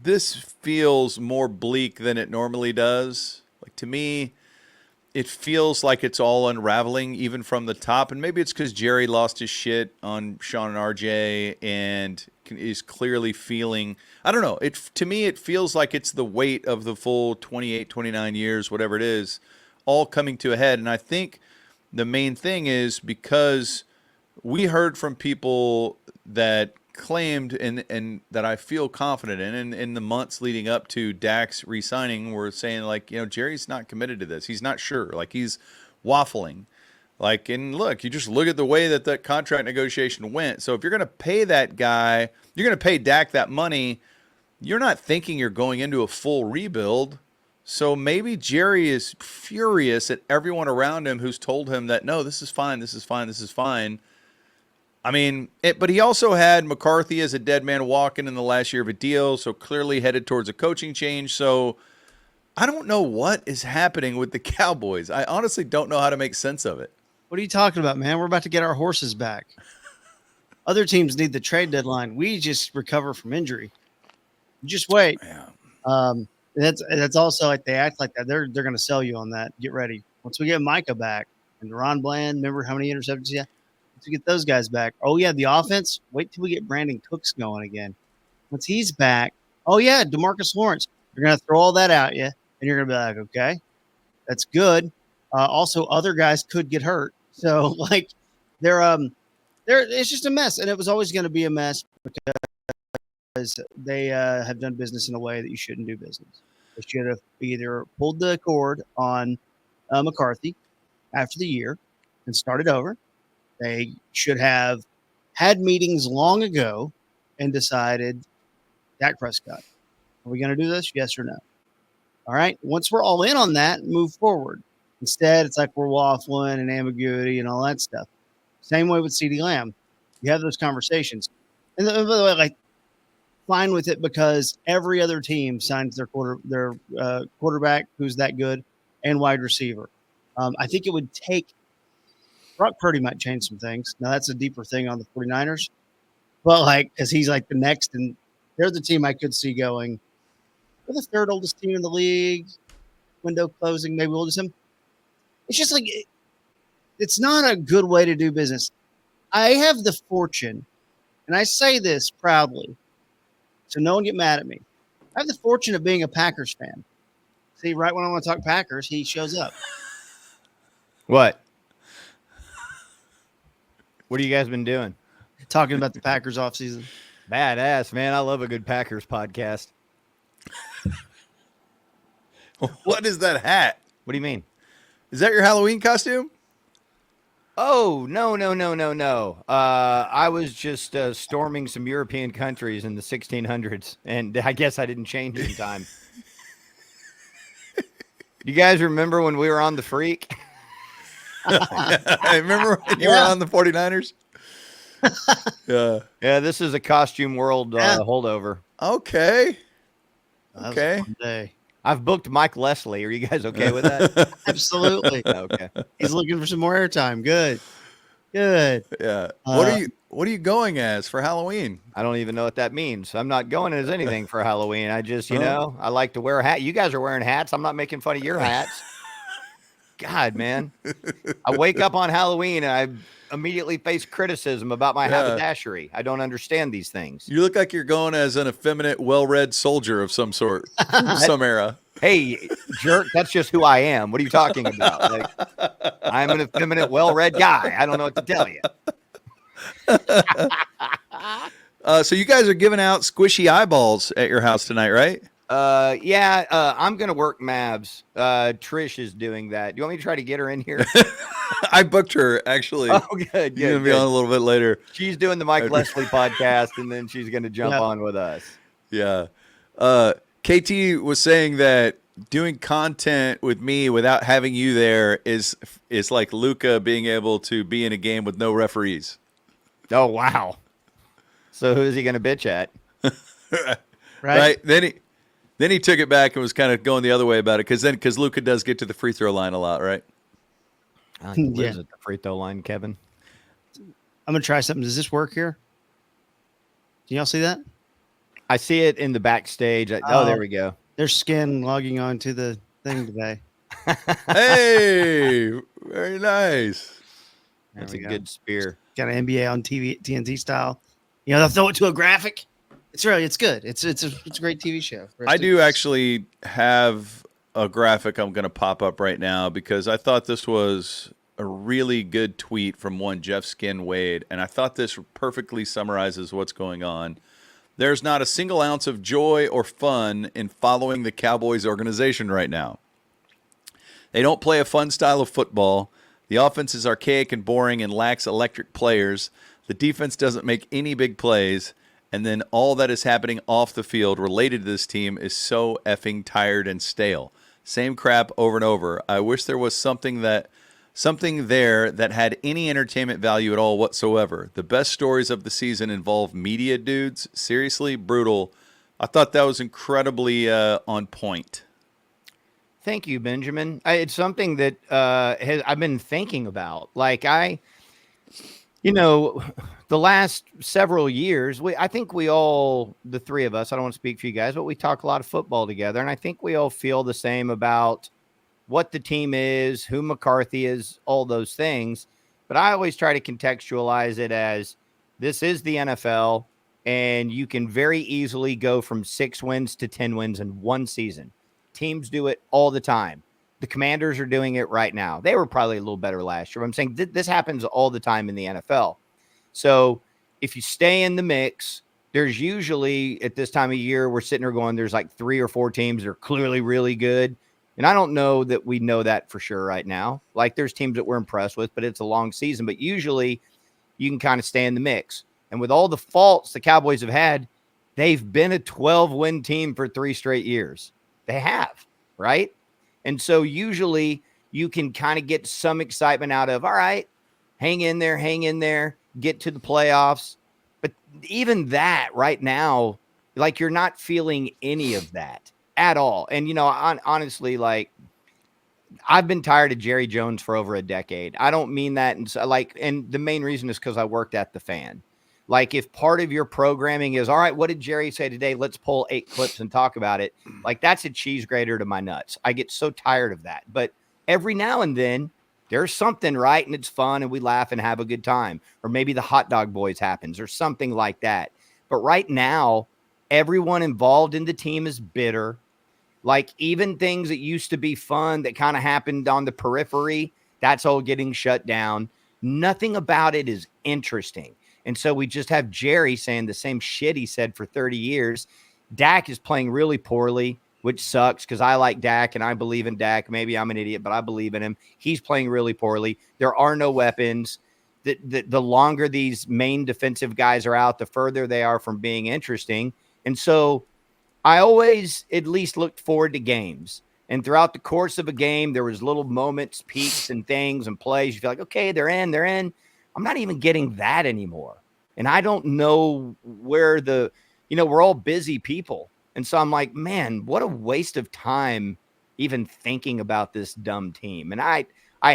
this feels more bleak than it normally does. Like to me, it feels like it's all unraveling even from the top, and maybe it's because Jerry lost his shit on Sean and RJ and is clearly feeling. I don't know. It to me, it feels like it's the weight of the full 28, 29 years, whatever it is, all coming to a head. And I think the main thing is because we heard from people that claimed and that I feel confident in the months leading up to Dak's re-signing were saying like, Jerry's not committed to this. He's not sure. Like he's waffling. Like, and look, you just look at the way that that contract negotiation went. So if you're going to pay that guy, you're going to pay Dak that money, you're not thinking you're going into a full rebuild. So maybe Jerry is furious at everyone around him who's told him that, no, this is fine, this is fine, this is fine. I mean, but he also had McCarthy as a dead man walking in the last year of a deal, so clearly headed towards a coaching change. So I don't know what is happening with the Cowboys. I honestly don't know how to make sense of it. What are you talking about, man? We're about to get our horses back. Other teams need the trade deadline. We just recover from injury. Just wait. Yeah. That's also like they act like that. They're going to sell you on that. Get ready. Once we get Micah back and Ron Bland, remember how many interceptions he had? Once we get those guys back. Oh, yeah, the offense. Wait till we get Brandon Cooks going again. Once he's back. Oh, yeah, DeMarcus Lawrence. You're going to throw all that at you, and you're going to be like, okay, that's good. Also, other guys could get hurt. So, like, it's just a mess. And it was always going to be a mess because they have done business in a way that you shouldn't do business. They should have either pulled the cord on McCarthy after the year and started over. They should have had meetings long ago and decided, Dak Prescott, are we going to do this? Yes or no? All right. Once we're all in on that, move forward. Instead, it's like we're waffling and ambiguity and all that stuff. Same way with CeeDee Lamb. You have those conversations. And by the way, like, fine with it because every other team signs their quarterback who's that good and wide receiver. I think it would take Brock Purdy might change some things. Now, that's a deeper thing on the 49ers. But, like, because he's like the next, and they're the team I could see going, we're the third oldest team in the league. Window closing, maybe we'll just him. It's just like it's not a good way to do business. I have the fortune, and I say this proudly, so no one get mad at me. I have the fortune of being a Packers fan. See, right when I want to talk Packers, he shows up. What? What have you guys been doing? Talking about the Packers offseason. Badass, man. I love a good Packers podcast. What is that hat? What do you mean? Is that your Halloween costume? Oh, no. I was just storming some European countries in the 1600s, and I guess I didn't change in time. You guys remember when we were on the Freak? I remember when you were on the 49ers. Yeah, this is a Costume World holdover. Okay. I've booked Mike Leslie. Are you guys okay with that? Absolutely. Okay. He's looking for some more airtime. Good. Yeah. What are you going as for Halloween? I don't even know what that means. I'm not going as anything for Halloween. I just, I like to wear a hat. You guys are wearing hats. I'm not making fun of your hats. God, man. I wake up on Halloween and I immediately face criticism about my haberdashery. I don't understand these things. You look like you're going as an effeminate, well-read soldier of some sort, from some era. Hey, jerk, that's just who I am. What are you talking about? Like, I'm an effeminate, well-read guy. I don't know what to tell you. So you guys are giving out squishy eyeballs at your house tonight, right? I'm going to work Mavs. Trish is doing that. Do you want me to try to get her in here? I booked her, actually. Oh, good. You're going to be on a little bit later. She's doing the Mike Leslie podcast, and then she's going to jump on with us. Yeah. KT was saying that doing content with me without having you there is like Luka being able to be in a game with no referees. Oh, wow. So who is he going to bitch at? Right. Then he took it back and was kind of going the other way about it because Luka does get to the free throw line a lot, right? I think he lives at the free throw line, Kevin. I'm going to try something. Does this work here? Can y'all see that? I see it in the backstage. Oh, there we go. There's Skin logging on to the thing today. Hey, very nice. There That's we a go. good spear. Got an NBA on TV, TNT style. You know, they'll throw it to a graphic. It's good. It's a great TV show. I do actually have a graphic I'm going to pop up right now because I thought this was a really good tweet from one Jeff Skin Wade, and I thought this perfectly summarizes what's going on. There's not a single ounce of joy or fun in following the Cowboys organization right now. They don't play a fun style of football. The offense is archaic and boring and lacks electric players. The defense doesn't make any big plays. And then all that is happening off the field related to this team is so effing tired and stale. Same crap over and over. I wish there was something there that had any entertainment value at all whatsoever. The best stories of the season involve media dudes. Seriously, brutal. I thought that was incredibly on point. Thank you, Benjamin. It's something that I've been thinking about. Like the last several years, I think we all, the three of us, I don't want to speak for you guys, but we talk a lot of football together. And I think we all feel the same about what the team is, who McCarthy is, all those things. But I always try to contextualize it as this is the NFL, and you can very easily go from 6 wins to 10 wins in one season. Teams do it all the time. The Commanders are doing it right now. They were probably a little better last year. But I'm saying this happens all the time in the NFL. So if you stay in the mix, there's usually at this time of year, we're sitting there going, there's like 3 or 4 teams that are clearly really good. And I don't know that we know that for sure right now. Like there's teams that we're impressed with, but it's a long season. But usually you can kind of stay in the mix. And with all the faults the Cowboys have had, they've been a 12-win team for 3 straight years. They have, right? And so usually you can kind of get some excitement out of, all right, hang in there, get to the playoffs. But even that right now, like you're not feeling any of that at all. And, honestly, like I've been tired of Jerry Jones for over a decade. I don't mean that. And the main reason is because I worked at the Fan. Like if part of your programming is, all right, what did Jerry say today? Let's pull 8 clips and talk about it. Like that's a cheese grater to my nuts. I get so tired of that. But every now and then there's something, right? And it's fun and we laugh and have a good time. Or maybe the Hot Dog Boys happens or something like that. But right now, everyone involved in the team is bitter. Like even things that used to be fun that kind of happened on the periphery, that's all getting shut down. Nothing about it is interesting. And so we just have Jerry saying the same shit he said for 30 years. Dak is playing really poorly, which sucks because I like Dak and I believe in Dak. Maybe I'm an idiot, but I believe in him. He's playing really poorly. There are no weapons. The longer these main defensive guys are out, the further they are from being interesting. And so I always at least looked forward to games. And throughout the course of a game, there was little moments, peaks and things and plays. You feel like, okay, they're in. I'm not even getting that anymore. And I don't know where we're all busy people. And so I'm like, man, what a waste of time even thinking about this dumb team. And I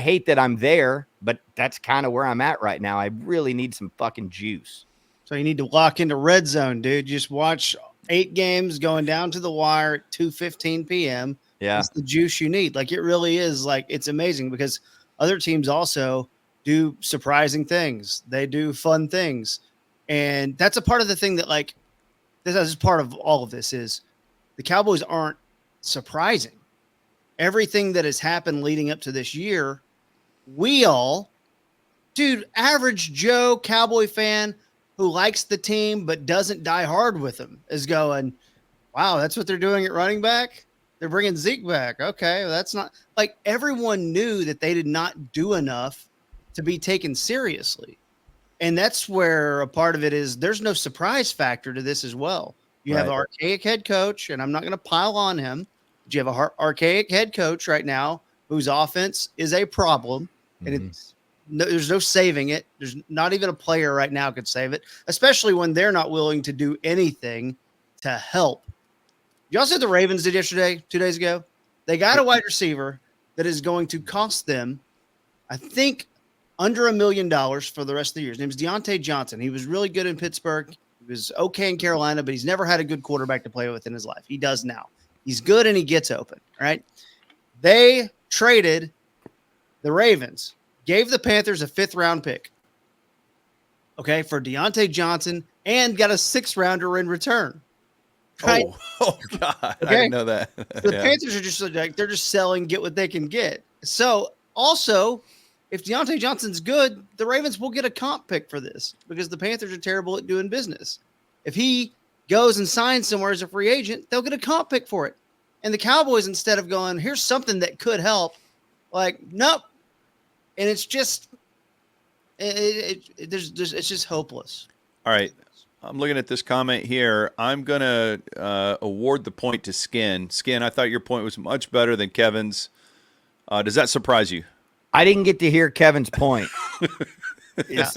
hate that I'm there, but that's kind of where I'm at right now. I really need some fucking juice. So you need to lock into Red Zone, dude. Just watch 8 games going down to the wire at 2:15 p.m. Yeah. That's the juice you need. Like it really is. Like it's amazing because other teams also do surprising things. They do fun things. And that's a part of the thing that like this is part of all of this is the Cowboys aren't surprising. Everything that has happened leading up to this year, average Joe Cowboy fan who likes the team but doesn't die hard with them is going, wow, that's what they're doing at running back? They're bringing Zeke back. Okay, well, that's not – like everyone knew that they did not do enough to be taken seriously. And that's where a part of it is there's no surprise factor to this as well. You have an archaic head coach, and I'm not going to pile on him, but you have an archaic head coach right now whose offense is a problem, and there's no saving it. There's not even a player right now could save it, especially when they're not willing to do anything to help. Y'all said the Ravens did yesterday, 2 days ago? They got a wide receiver that is going to cost them, I think, under $1 million for the rest of the year. His name is Deontay Johnson. He was really good in Pittsburgh. He was okay in Carolina, but he's never had a good quarterback to play with in his life. He does now. He's good and he gets open, right? They traded the Ravens, gave the Panthers a 5th-round pick, okay, for Deontay Johnson and got a 6th-rounder in return. Right? Oh God, I Okay. didn't know that. The Panthers are just like, they're just selling, get what they can get. So also, if Deontay Johnson's good, the Ravens will get a comp pick for this because the Panthers are terrible at doing business. If he goes and signs somewhere as a free agent, they'll get a comp pick for it. And the Cowboys, instead of going, here's something that could help, like, nope. And it's just, it's just hopeless. All right. I'm looking at this comment here. I'm going to award the point to Skin. Skin, I thought your point was much better than Kevin's. Does that surprise you? I didn't get to hear Kevin's point. Yeah.